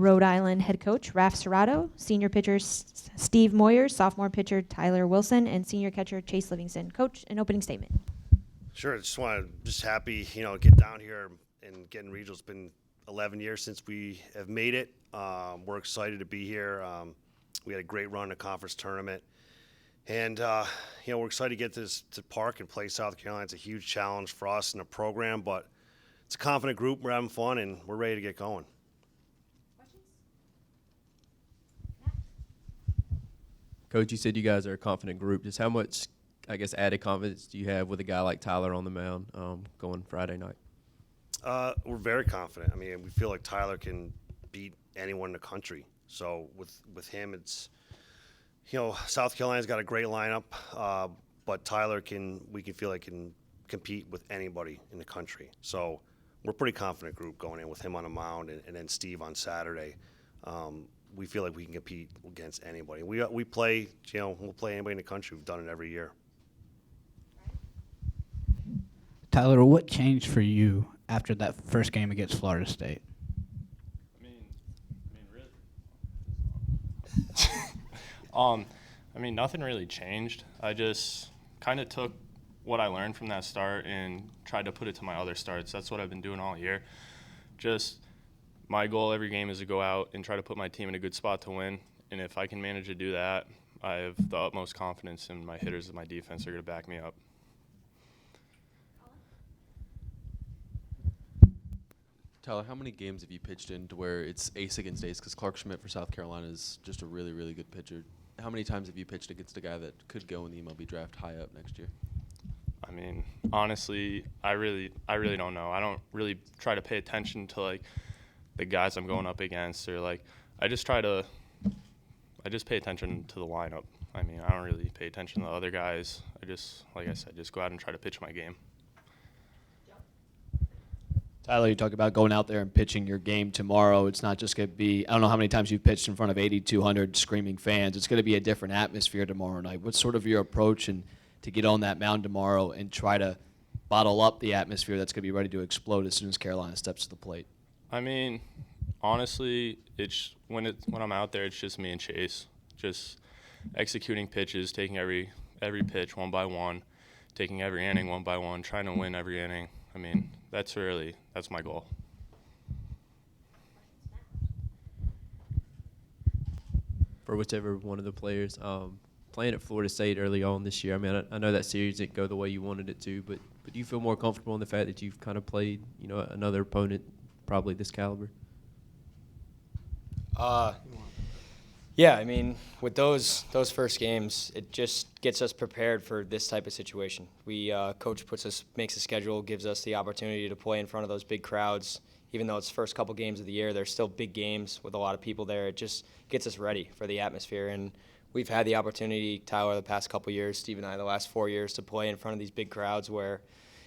Rhode Island head coach Raphael Cerrato, senior pitcher Steve Moyers, sophomore pitcher Tyler Wilson, and senior catcher Chase Livingston. Coach, an opening statement. Sure. Just happy, get down here and get in regionals. It's been 11 years since we have made it. We're excited to be here. We had a great run in the conference tournament. And, we're excited to get to Park and play South Carolina. It's a huge challenge for us in the program, but it's a confident group. We're having fun, and we're ready to get going. Coach, you said you guys are a confident group. Just how much, added confidence do you have with a guy like Tyler on the mound going Friday night? We're very confident. We feel like Tyler can beat anyone in the country. So with him, it's, South Carolina's got a great lineup, but Tyler we can feel like can compete with anybody in the country. So we're a pretty confident group going in with him on the mound and then Steve on Saturday. We feel like we can compete against anybody. We play, we'll play anybody in the country. We've done it every year. Tyler, what changed for you after that first game against Florida State? Nothing really changed. I just kind of took what I learned from that start and tried to put it to my other starts. That's what I've been doing all year. Just my goal every game is to go out and try to put my team in a good spot to win. And if I can manage to do that, I have the utmost confidence in my hitters and my defense are going to back me up. Tyler, how many games have you pitched in to where it's ace against ace? Because Clark Schmidt for South Carolina is just a really, really good pitcher. How many times have you pitched against a guy that could go in the MLB draft high up next year? Honestly, I really don't know. I don't really try to pay attention to the guys I'm going up against, or I just pay attention to the lineup. I don't really pay attention to the other guys. I just, like I said, just go out and try to pitch my game. Tyler, you talk about going out there and pitching your game tomorrow. It's not just going to be, I don't know how many times you've pitched in front of 8,200 screaming fans. It's going to be a different atmosphere tomorrow night. What's sort of your approach to get on that mound tomorrow and try to bottle up the atmosphere that's going to be ready to explode as soon as Carolina steps to the plate? Honestly, it's when I'm out there, it's just me and Chase, just executing pitches, taking every pitch one by one, taking every inning one by one, trying to win every inning. That's my goal. For whichever one of the players, playing at Florida State early on this year, I know that series didn't go the way you wanted it to, but do you feel more comfortable in the fact that you've kind of played, another opponent probably this caliber? Yeah, with those first games, it just gets us prepared for this type of situation. Coach makes a schedule, gives us the opportunity to play in front of those big crowds. Even though it's the first couple games of the year, they're still big games with a lot of people there. It just gets us ready for the atmosphere. And we've had the opportunity, Tyler, the past couple years, Steve and I, the last 4 years, to play in front of these big crowds where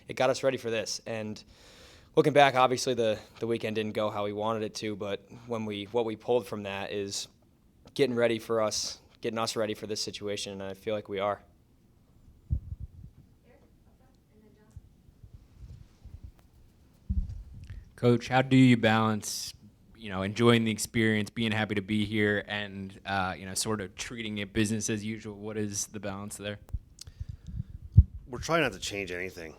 it got us ready for this. And looking back, obviously the weekend didn't go how we wanted it to, but what we pulled from that is getting us ready for this situation, and I feel like we are. Coach, how do you balance, enjoying the experience, being happy to be here, and sort of treating it business as usual? What is the balance there? We're trying not to change anything.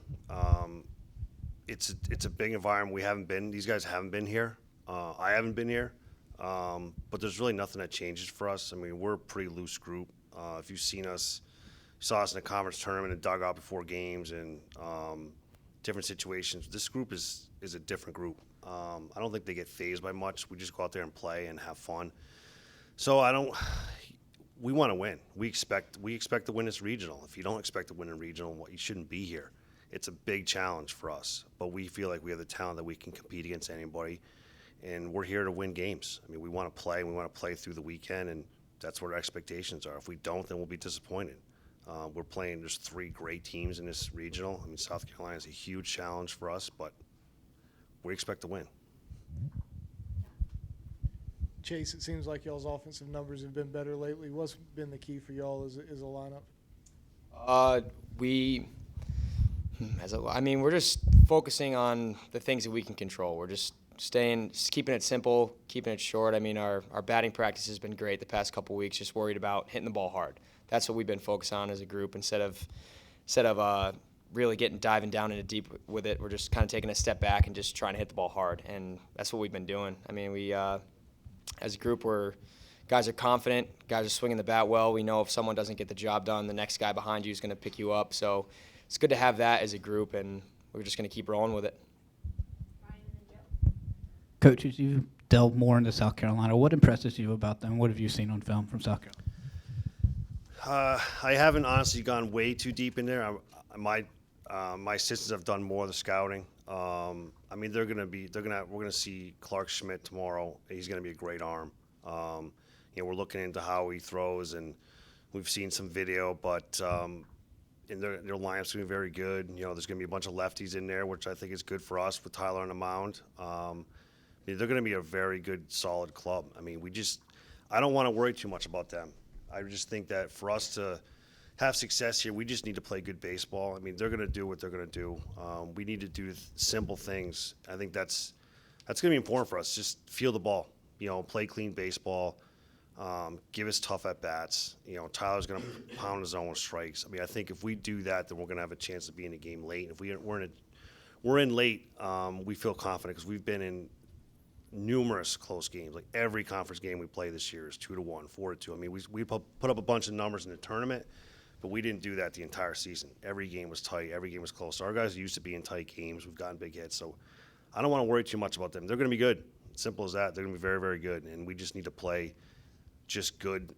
It's a big environment. These guys haven't been here. I haven't been here. But there's really nothing that changes for us. We're a pretty loose group. If you've seen us, you saw us in the conference tournament and dugout before games and different situations. This group is a different group. I don't think they get fazed by much. We just go out there and play and have fun. So we want to win. We expect to win this regional. If you don't expect to win a regional, you shouldn't be here. It's a big challenge for us, but we feel like we have the talent that we can compete against anybody. And we're here to win games. We want to play. We want to play through the weekend, and that's what our expectations are. If we don't, then we'll be disappointed. We're playing. There's 3 great teams in this regional. South Carolina is a huge challenge for us, but we expect to win. Chase, it seems like y'all's offensive numbers have been better lately. What's been the key for y'all as a lineup? We're just focusing on the things that we can control. We're just just keeping it simple, keeping it short. I mean, our batting practice has been great the past couple weeks, just worried about hitting the ball hard. That's what we've been focused on as a group instead of really diving down into deep with it. We're just kind of taking a step back and just trying to hit the ball hard, and that's what we've been doing. I mean, we as a group, guys are confident, guys are swinging the bat well. We know if someone doesn't get the job done, the next guy behind you is going to pick you up. So it's good to have that as a group, and we're just going to keep rolling with it. Coach, as you delve more into South Carolina, what impresses you about them? What have you seen on film from South Carolina? I haven't honestly gone way too deep in there. My assistants have done more of the scouting. I mean, we're gonna see Clark Schmidt tomorrow. He's gonna be a great arm. We're looking into how he throws, and we've seen some video, but and their lineup's gonna be very good. There's gonna be a bunch of lefties in there, which I think is good for us with Tyler on the mound. They're gonna be a very good, solid club. I mean, I don't want to worry too much about them. I just think that for us to have success here, we just need to play good baseball. I mean, they're going to do what they're going to do. We need to do simple things. I think that's going to be important for us. Just feel the ball, play clean baseball, give us tough at-bats. Tyler's going to pound his own strikes. I mean, I think if we do that, then we're going to have a chance to be in the game late. If we're in late, we feel confident because we've been in numerous close games. Like every conference game we play this year is 2-1, 4-2. I mean, we put up a bunch of numbers in the tournament, but we didn't do that the entire season. Every game was tight. Every game was close. Our guys are used to being tight games. We've gotten big hits. So I don't want to worry too much about them. They're going to be good. Simple as that. They're going to be very, very good. And we just need to play just good,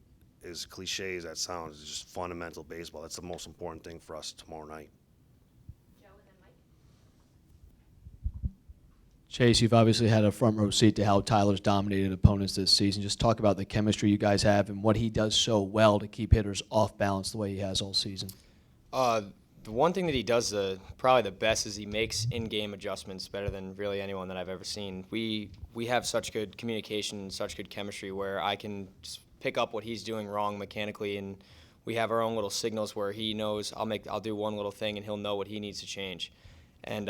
as cliche as that sounds, it's just fundamental baseball. That's the most important thing for us tomorrow night. Chase, you've obviously had a front row seat to how Tyler's dominated opponents this season. Just talk about the chemistry you guys have and what he does so well to keep hitters off balance the way he has all season. The one thing that he does probably the best is he makes in-game adjustments better than really anyone that I've ever seen. We have such good communication and such good chemistry where I can just pick up what he's doing wrong mechanically, and we have our own little signals where he knows I'll do one little thing and he'll know what he needs to change. And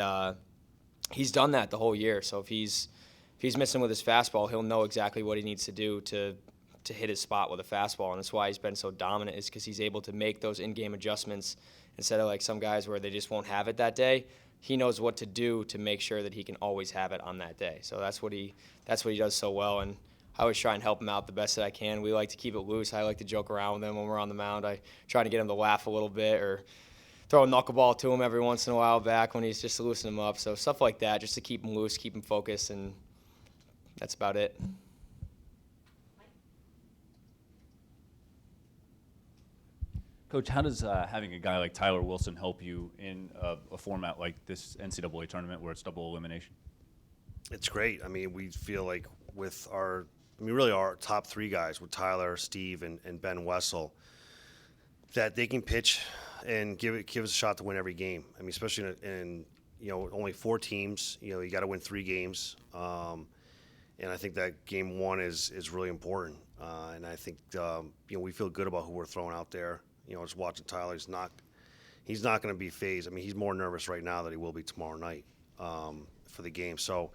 he's done that the whole year. So if he's missing with his fastball, he'll know exactly what he needs to do to hit his spot with a fastball. And that's why he's been so dominant, is because he's able to make those in-game adjustments instead of like some guys where they just won't have it that day. He knows what to do to make sure that he can always have it on that day. So that's what he does so well. And I always try and help him out the best that I can. We like to keep it loose. I like to joke around with him when we're on the mound. I try to get him to laugh a little bit or throw a knuckleball to him every once in a while back when he's just to loosen him up. So stuff like that, just to keep him loose, keep him focused, and that's about it. Coach, how does having a guy like Tyler Wilson help you in a format like this NCAA tournament where it's double elimination? It's great. I mean, we feel like with really our top three guys, with Tyler, Steve, and Ben Wessel, that they can pitch and give us a shot to win every game. I mean, especially in only 4 teams. You got to win 3 games, and I think that game 1 is really important. And I think we feel good about who we're throwing out there. Just watching Tyler, he's not going to be phased. I mean, he's more nervous right now than he will be tomorrow night for the game. So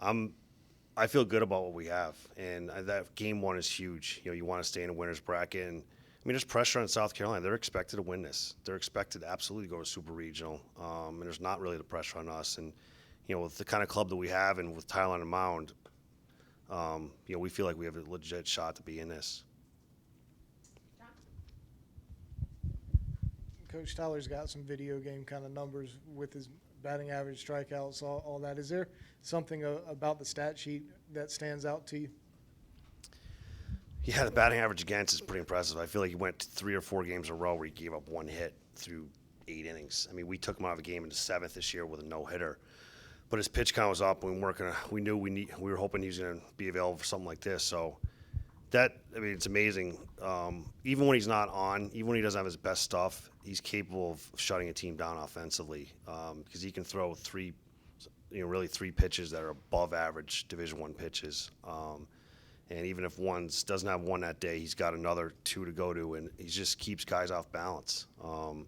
I feel good about what we have, and that game 1 is huge. You want to stay in the winner's bracket, and I mean, there's pressure on South Carolina. They're expected to win this. They're expected to absolutely go to Super Regional, and there's not really the pressure on us. And with the kind of club that we have, and with Tyler on the mound, we feel like we have a legit shot to be in this. Coach Tyler's got some video game kind of numbers with his batting average, strikeouts, all that. Is there something about the stat sheet that stands out to you? Yeah, the batting average against is pretty impressive. I feel like he went 3 or 4 games in a row where he gave up 1 hit through 8 innings. I mean, we took him out of the game in the 7th this year with a no-hitter. But his pitch count was up. We were hoping he was going to be available for something like this. So it's amazing. Even when he's not on, even when he doesn't have his best stuff, he's capable of shutting a team down offensively because he can throw 3 pitches that are above average Division I pitches. And even if one doesn't have one that day, he's got another 2 to go to, and he just keeps guys off balance. And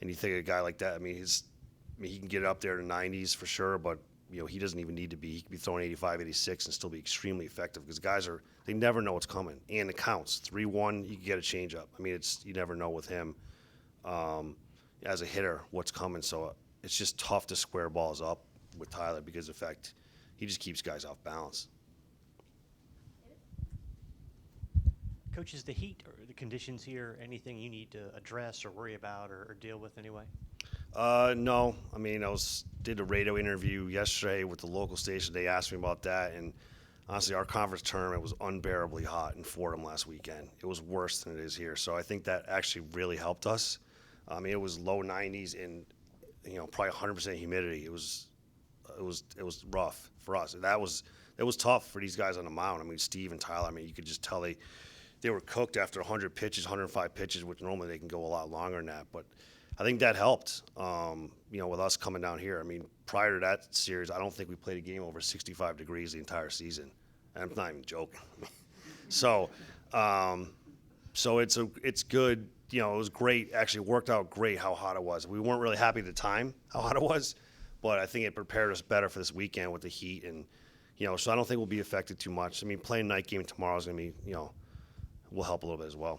you think of a guy like that, he can get up there to 90s for sure, but he doesn't even need to be. He could be throwing 85, 86 and still be extremely effective because guys they never know what's coming. And it counts. 3-1, you can get a changeup. I mean, you never know with him as a hitter what's coming. So it's just tough to square balls up with Tyler because of the fact he just keeps guys off balance. Coach, is the heat or the conditions here anything you need to address or worry about or deal with anyway? No. I mean, did a radio interview yesterday with the local station. They asked me about that, and honestly, our conference tournament was unbearably hot in Fordham last weekend. It was worse than it is here. So I think that actually really helped us. I mean, it was low 90s and probably 100% humidity. It was rough for us. It was tough for these guys on the mound. I mean, Steve and Tyler. I mean, you could just tell they were cooked after 100 pitches, 105 pitches, which normally they can go a lot longer than that. But I think that helped, with us coming down here. I mean, prior to that series, I don't think we played a game over 65 degrees the entire season. And I'm not even joking. So it's good. It was great. Actually worked out great how hot it was. We weren't really happy at the time how hot it was, but I think it prepared us better for this weekend with the heat. And, so I don't think we'll be affected too much. I mean, playing night game tomorrow is going to be, will help a little bit as well.